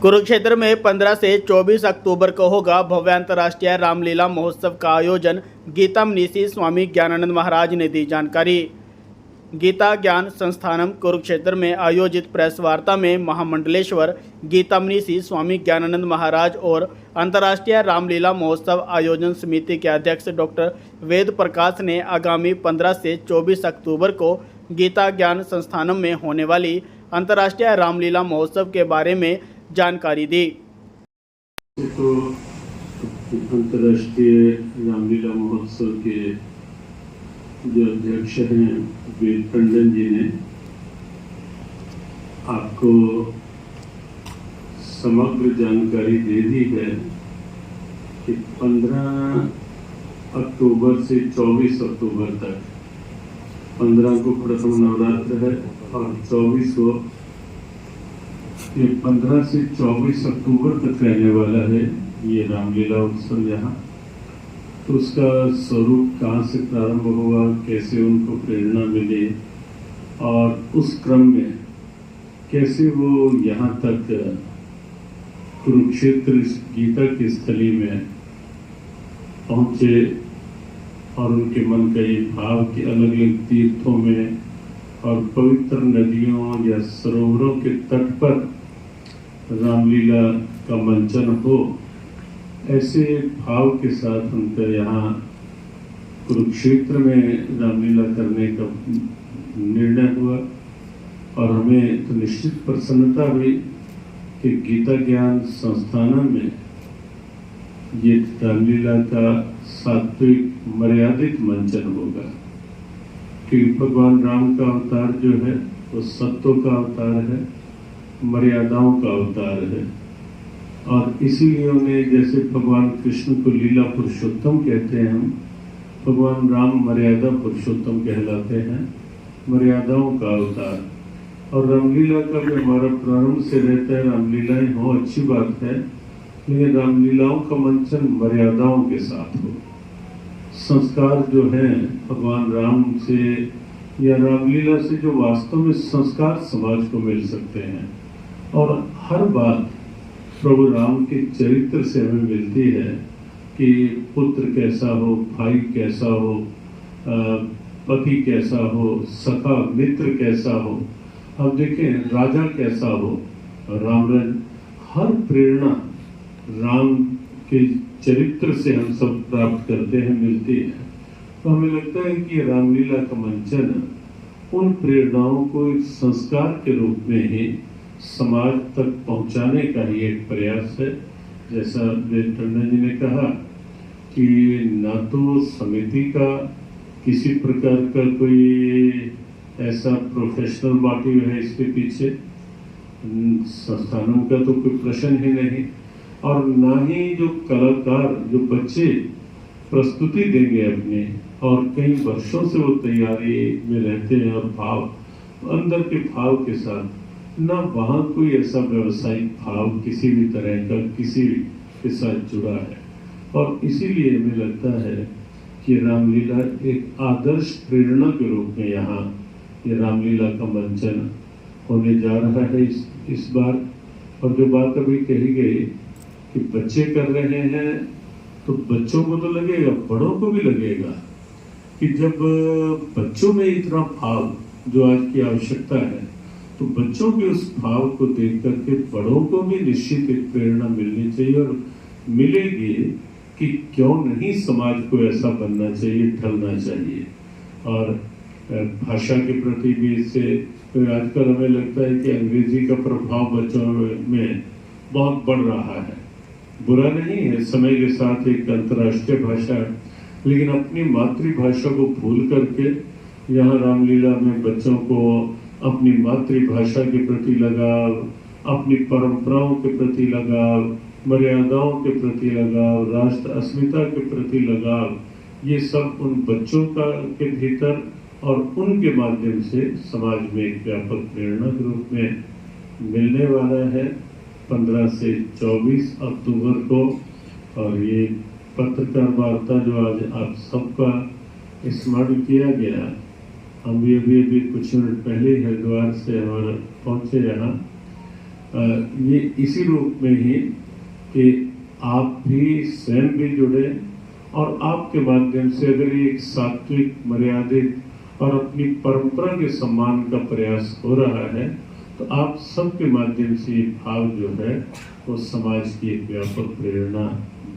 कुरुक्षेत्र में 15 से 24 अक्टूबर को होगा भव्य अंतर्राष्ट्रीय रामलीला महोत्सव का आयोजन। गीता मनीषी स्वामी ज्ञानानंद महाराज ने दी जानकारी। गीता ज्ञान संस्थानम कुरुक्षेत्र में आयोजित प्रेस वार्ता में महामंडलेश्वर गीता मनीषी स्वामी ज्ञानानंद महाराज और अंतर्राष्ट्रीय रामलीला महोत्सव आयोजन समिति के अध्यक्ष डॉक्टर वेद प्रकाश ने आगामी 15 से 24 अक्टूबर को गीता ज्ञान संस्थानम में होने वाली अंतर्राष्ट्रीय रामलीला महोत्सव के बारे में जानकारी दी। तो अंतर्राष्ट्रीय रामलीला महोत्सव के जो अध्यक्ष हैं वेद टंडन जी ने आपको समग्र जानकारी दे दी है कि 15 अक्टूबर से 24 अक्टूबर तक, 15 को प्रथम नवरात्र है और 24 को, ये 15 से 24 अक्टूबर तक रहने वाला है ये रामलीला उत्सव यहाँ। तो उसका स्वरूप कहाँ से प्रारंभ हुआ, कैसे उनको प्रेरणा मिली और उस क्रम में कैसे वो यहाँ तक कुरुक्षेत्र गीता की स्थली में पहुँचे और उनके मन का ये भाव कि अलग अलग तीर्थों में और पवित्र नदियों या सरोवरों के तट पर रामलीला का मंचन हो, ऐसे भाव के साथ उनका यहाँ कुरुक्षेत्र में रामलीला करने का निर्णय हुआ। और हमें तो निश्चित प्रसन्नता हुई कि गीता ज्ञान संस्थानम में ये रामलीला का सात्विक मर्यादित मंचन होगा। कि भगवान राम का अवतार जो है वो सत्व का अवतार है, मर्यादाओं का अवतार है। और इसीलिए उन्हें, जैसे भगवान कृष्ण को लीला पुरुषोत्तम कहते हैं, हम भगवान राम मर्यादा पुरुषोत्तम कहलाते हैं, मर्यादाओं का अवतार। और रामलीला का भी हमारा प्रारंभ से रहता है, रामलीलाएं हो अच्छी बात है, लेकिन रामलीलाओं का मंचन मर्यादाओं के साथ हो। संस्कार जो हैं भगवान राम से या रामलीला से जो वास्तव में संस्कार समाज को मिल सकते हैं, और हर बात प्रभु राम के चरित्र से हमें मिलती है कि पुत्र कैसा हो, भाई कैसा हो, पति कैसा हो, सखा मित्र कैसा हो, अब देखें राजा कैसा हो, रामराज। हर प्रेरणा राम के चरित्र से हम सब प्राप्त करते हैं, मिलती है। तो हमें लगता है कि रामलीला का मंचन उन प्रेरणाओं को एक संस्कार के रूप में ही समाज तक पहुंचाने का ही एक प्रयास है। जैसा वेद टंडन जी ने कहा कि ना तो समिति का किसी प्रकार का कोई ऐसा प्रोफेशनल बॉडी है इसके पीछे, संस्थानों का तो कोई प्रश्न ही नहीं, और ना ही जो कलाकार, जो बच्चे प्रस्तुति देंगे अपने, और कई वर्षों से वो तैयारी में रहते हैं और भाव, अंदर के भाव के साथ, ना वहाँ कोई ऐसा व्यवसायिक भाव किसी भी तरह का किसी के साथ जुड़ा है। और इसीलिए हमें लगता है कि रामलीला एक आदर्श प्रेरणा के रूप में यहाँ ये रामलीला का मंचन होने जा रहा है इस बार। और जो बात अभी कही गई कि बच्चे कर रहे हैं, तो बच्चों को तो लगेगा, बड़ों को भी लगेगा कि जब बच्चों में इतना भाव जो आज की आवश्यकता है, तो बच्चों के उस भाव को देख करके बड़ों को भी निश्चित एक प्रेरणा मिलनी चाहिए, और मिलेगी कि क्यों नहीं समाज को ऐसा बनना चाहिए, ढलना चाहिए। और भाषा के प्रति भी इससे, तो आजकल हमें लगता है कि अंग्रेजी का प्रभाव बच्चों में बहुत बढ़ रहा है। बुरा नहीं है, समय के साथ एक अंतर्राष्ट्रीय भाषा है, लेकिन अपनी मातृभाषा को भूल करके यहाँ रामलीला में बच्चों को अपनी मातृभाषा के प्रति लगाव, अपनी परंपराओं के प्रति लगाव, मर्यादाओं के प्रति लगाव, राष्ट्र अस्मिता के प्रति लगाव, ये सब उन बच्चों का के भीतर और उनके माध्यम से समाज में एक व्यापक प्रेरणा के रूप में मिलने वाला है 15 से 24 अक्टूबर को। और ये पत्रकार वार्ता जो आज आप सबका स्मरण किया गया, हम भी अभी कुछ मिनट पहले हरिद्वार से हमारा पहुँचे यहाँ, ये इसी रूप में ही कि आप भी स्वयं भी जुड़े और आपके माध्यम से अगर ये एक सात्विक, मर्यादित और अपनी परंपरा के सम्मान का प्रयास हो रहा है तो आप सबके माध्यम से ये भाव जो है वो समाज की एक व्यापक प्रेरणा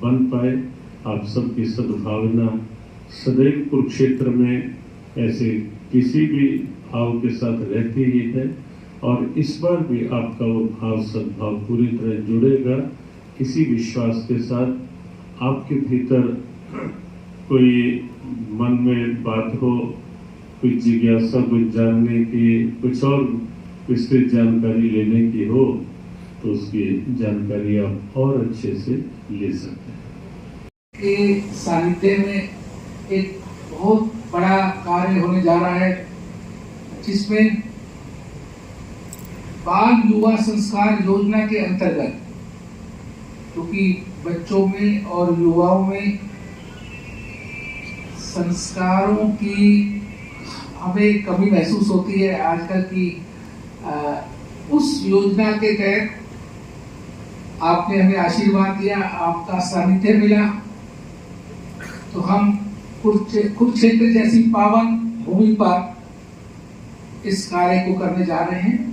बन पाए। आप सबकी सद्भावना सदैव कुरुक्षेत्र में ऐसे किसी भी भाव के साथ रहती ही है और इस बार भी आपका वो भाव सद्भाव पूरी तरह जुड़ेगा। इसी विश्वास के साथ आपके भीतर कोई मन में बात हो, कोई जिज्ञासा, कुछ जानने की, कुछ और विस्तृत जानकारी लेने की हो तो उसकी जानकारी आप और अच्छे से ले सकते हैं। के सानिध्य में एक बहुत बड़ा कार्य होने जा रहा है जिसमें बाल युवा संस्कार योजना के अंतर्गत, क्योंकि बच्चों में और युवाओं में संस्कारों की हमें कमी महसूस होती है आजकल की, उस योजना के तहत आपने हमें आशीर्वाद दिया, आपका सानिध्य मिला, तो हम कुरुक्षेत्र जैसी पावन भूमि पर इस कार्य को करने जा रहे हैं।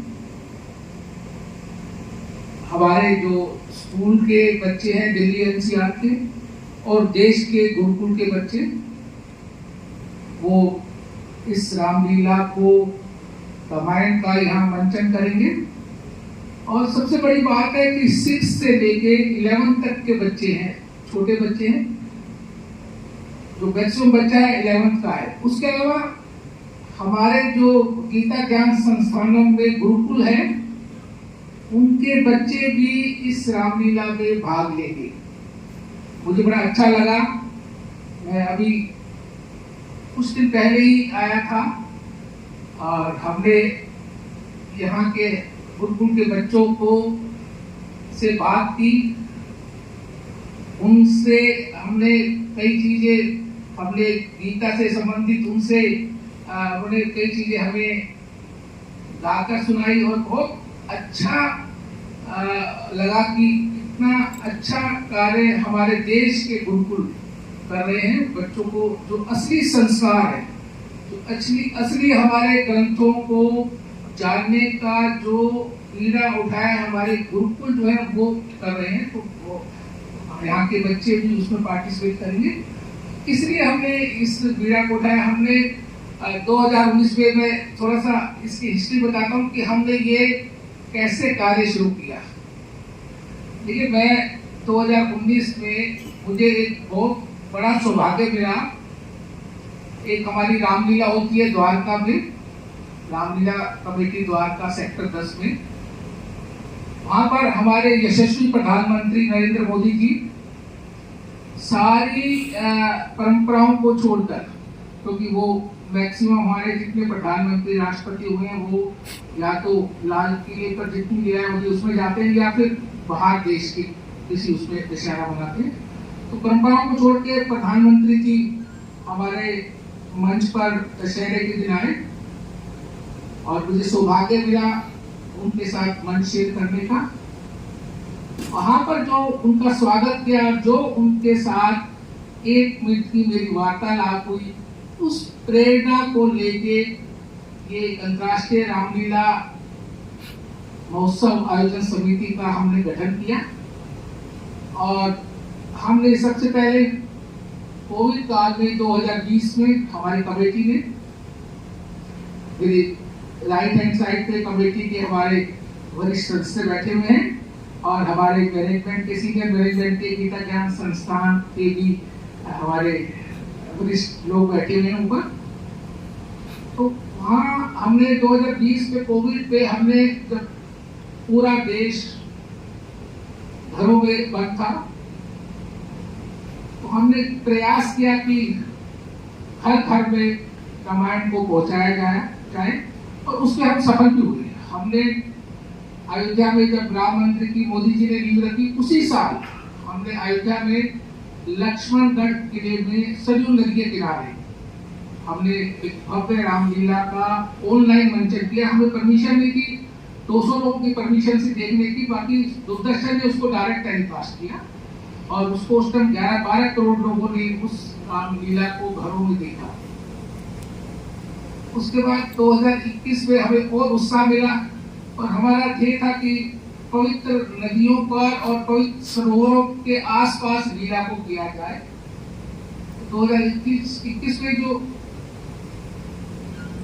हमारे जो स्कूल के बच्चे हैं दिल्ली एनसीआर के और देश के गुरुकुल के बच्चे, वो इस रामलीला को, रामायण का यहाँ मंचन करेंगे। और सबसे बड़ी बात है कि 6 से लेके 11 तक के बच्चे हैं, छोटे बच्चे हैं, जो मैक्सिमम बच्चा है 11th का है। उसके अलावा हमारे जो गीता ज्ञान संस्थानों में गुरुकुल है उनके बच्चे भी इस रामलीला में भाग लेंगे। मुझे बड़ा अच्छा लगा, मैं अभी कुछ दिन पहले ही आया था और हमने यहाँ के गुरुकुल के बच्चों को से बात की, उनसे हमने कई चीजें, हमने गीता से संबंधित उनसे उन्होंने कई चीजें हमें गाकर सुनाई और बहुत अच्छा लगा कि इतना अच्छा कार्य हमारे देश के गुरुकुल कर रहे हैं। बच्चों को जो असली संस्कार है, जो असली हमारे ग्रंथों को जानने का जो बीड़ा उठाया हमारे गुरुकुल जो है वो कर रहे हैं, तो वो यहाँ के बच्चे भी उसमें पार्टिसिपेट करेंगे। इसलिए हमने इस बीड़ा को उठाया। हमने 2019 में, मैं थोड़ा सा इसकी हिस्ट्री बताता हूँ कि हमने ये कैसे कार्य शुरू किया। देखिए, मैं 2019 में मुझे एक बहुत बड़ा सौभाग्य मिला। एक हमारी रामलीला होती है द्वारका में, रामलीला कमेटी द्वारका सेक्टर 10 में, वहां पर हमारे यशस्वी प्रधानमंत्री नरेंद्र मोदी जी सारी परंपराओं को छोड़कर, क्योंकि वो मैक्सिमम हमारे जितने प्रधानमंत्री राष्ट्रपति हुए हैं वो या तो लाल किले पर जितनी गया है उसमें जाते हैं या फिर बाहर देश के किसी उसमें दशहरा मनाते हैं। तो परंपराओं को छोड़ के प्रधानमंत्री जी हमारे मंच पर दशहरे के दिन आए और मुझे सौभाग्य मिला उनके साथ मंच शेयर करने का। वहां पर जो उनका स्वागत किया, जो उनके साथ 1 मिनट की मेरी वार्तालाप हुई, उस प्रेरणा को लेके ये अंतर्राष्ट्रीय रामलीला महोत्सव आयोजन समिति का हमने गठन किया। और हमने सबसे पहले कोविड काल में 2020 में हमारी कमेटी ने, मेरी राइट हैंड साइड पे कमेटी के हमारे वरिष्ठ सदस्य बैठे हुए हैं और हमारे मैनेजमेंट के, सीनियर मैनेजमेंट के, गीता ज्ञान संस्थान के भी हमारे वरिष्ठ लोग बैठे हुए हैं ऊपर। तो वहाँ हमने 2020 में कोविड पे हमने, जब पूरा देश घरों में बंद था, तो हमने प्रयास किया कि हर घर में रामायण को पहुंचाया जाए और उसमें हम सफल भी हुए। हमने अयोध्या में जब राम मंदिर की मोदी जी ने नींव रखी, उसी साल हमने अयोध्या में लक्ष्मणगढ़ किले में सरयू नदी के किनारे हमने एक भव्य रामलीला का ऑनलाइन मंचन किया। हमें परमिशन नहीं थी, 200 लोगों की परमिशन से देखने की, बाकी दूरदर्शन ने उसको डायरेक्ट टेलीकास्ट किया और उसको उस टाइम 11-12 करोड़ लोगों ने उस रामलीला को घरों में देखा। उसके बाद 2021 में हमें और उत्साह मिला और हमारा ध्येय था कि पवित्र नदियों पर और पवित्र सरोवरों के आसपास लीला को किया जाए। 2021 में जो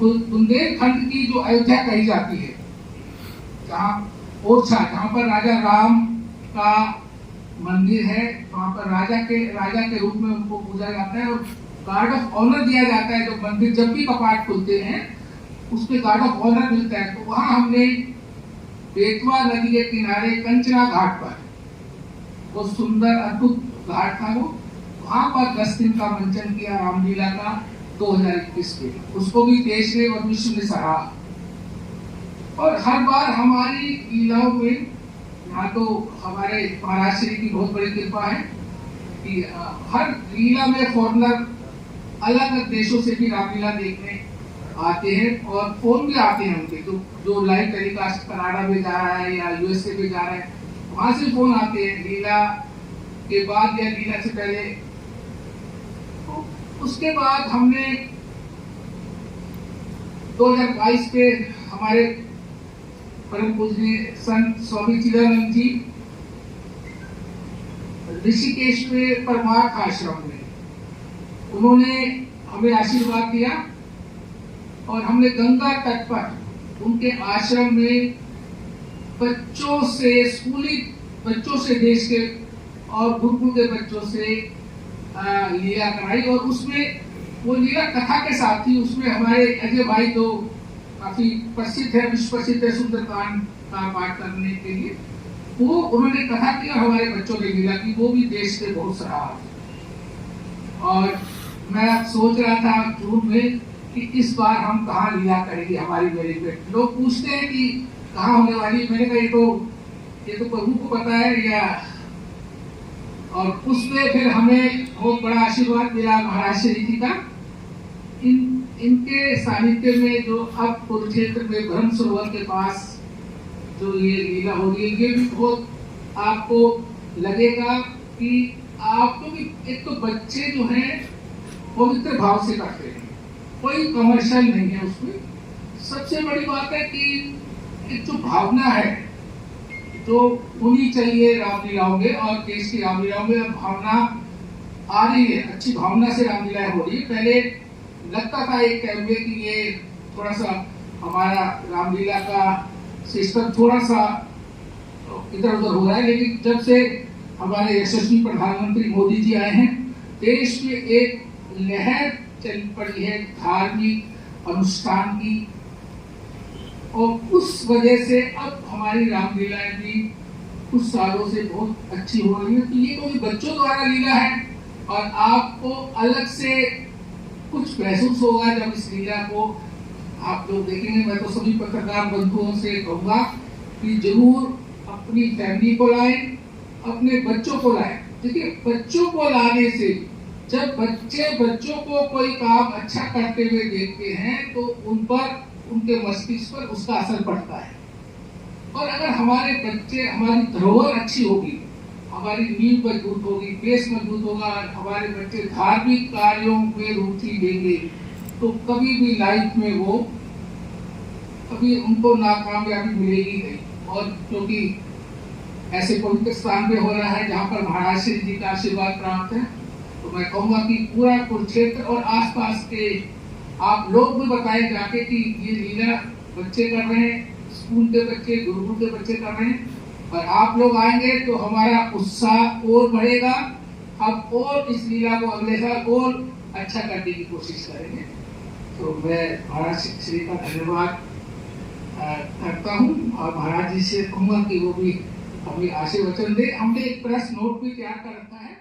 बुंदेलखंड की जो अयोध्या कही जाती है, जहाँ ओरछा, जहाँ पर राजा राम का मंदिर है, वहाँ पर राजा के रूप में उनको पूजा जाता है और गार्ड ऑफ ऑनर दिया जाता है। जो मंदिर जब भी कपाट खुलते हैं उसके गार्ड ऑफ ऑनर मिलता है। तो वहाँ हमने बेतवा नदी के किनारे कंचना घाट पर, वो सुंदर अद्भुत घाट था, वो वहाँ पर 10 दिन का मंचन किया रामलीला का 2021 में। उसको भी देश ने और विश्व ने सराहा। और हर बार हमारी लीलाओं में, यहाँ तो हमारे महाराज श्री की बहुत बड़ी कृपा है कि हर लीला में फॉरेनर अलग अलग देशों से भी रामलीला देखने आते हैं और फोन भी आते हैं उनके, जो लाइव टेलीकास्ट कनाडा में जा रहा है या यूएसए में जा रहा है, वहां से फोन आते हैं लीला के बाद या लीला से पहले। तो उसके बाद हमने 2022 पे हमारे परम पूजनीय संत स्वामी चिदानंद जी ऋषिकेश में परमार्थ आश्रम में उन्होंने हमें आशीर्वाद दिया और हमने गंगा तट पर उनके आश्रम में बच्चों से, स्कूली बच्चों से, देश के और गुरुकुल के बच्चों से लीला कराई। और उसमें वो लीला कथा के साथ थी। उसमें हमारे अजय भाई तो काफी प्रसिद्ध है, विश्व प्रसिद्ध है सुंदरकांड का पाठ करने के लिए, वो उन्होंने कथा की और हमारे बच्चों ने लीला की, वो भी देश से बहुत सराहा। और मैं सोच रहा था जून में कि इस बार हम कहाँ लीला करेंगे हमारी मेरी पे। लोग पूछते हैं कि कहाँ होने वाली, मैंने कहा ये तो प्रभु को पता है या। और उसमें फिर हमें बहुत बड़ा आशीर्वाद मिला महाराज श्री जी का। इनके सानिध्य में जो अब कुरुक्षेत्र में ब्रह्म सरोवर के पास जो ये लीला हो रही है, ये भी बहुत आपको लगेगा कि आपको भी, एक तो बच्चे जो हैं पवित्र भाव से करते हैं, कोई कमर्शियल नहीं है उसमें। सबसे बड़ी बात है कि एक जो भावना है जो होनी चाहिए रामलीलाओं में और देश की रामलीलाओं में, अब भावना आ रही है, अच्छी भावना से रामलीला हो रही है। पहले लगता था एक टाइम में कि ये थोड़ा सा हमारा रामलीला का सिस्टम थोड़ा सा इधर उधर हो रहा है, लेकिन जब से हमारे यशस्वी प्रधानमंत्री मोदी जी आए हैं, देश में एक लहर चल पड़ी है धार्मिक अनुष्ठान की, और उस वजह से अब हमारी रामलीलाएं भी कुछ सालों से बहुत अच्छी हो रही है। तो ये कोई बच्चों द्वारा लीला है और आपको अलग से कुछ महसूस होगा जब इस लीला को आप लोग देखेंगे। मैं तो सभी पत्रकार बंधुओं से कहूंगा कि जरूर अपनी फैमिली को लाएं, अपने बच्चों को लाएं। देखिए, बच्चों को लाने से, जब बच्चों को कोई काम अच्छा करते हुए देखते हैं तो उन पर, उनके मस्तिष्क पर उसका असर पड़ता है। और अगर हमारे बच्चे, हमारी धरोहर अच्छी होगी, हमारी नींव मजबूत होगी, बेस मजबूत होगा, हमारे बच्चे धार्मिक कार्यों में रुचि लेंगे, तो कभी भी लाइफ में वो कभी उनको नाकामयाबी मिलेगी नहीं। और क्योंकि ऐसे पवित्र स्थान पे हो रहा है जहाँ पर महाराज श्री जी का आशीर्वाद प्राप्त है, तो मैं कहूँगा कि पूरा कुरुक्षेत्र और आसपास के आप लोग भी बताएं जाके कि ये लीला बच्चे कर रहे हैं, स्कूल के बच्चे, गुरुकुल के बच्चे कर रहे हैं, और आप लोग आएंगे तो हमारा उत्साह और बढ़ेगा। हम और इस लीला को अगले साल और अच्छा करने की कोशिश करेंगे। तो मैं महाराज श्री का धन्यवाद करता हूँ और महाराज जी से कहूँगा कि वो भी हमें आशीर्वचन दे। हमने एक प्रेस नोट भी तैयार कर रखा है।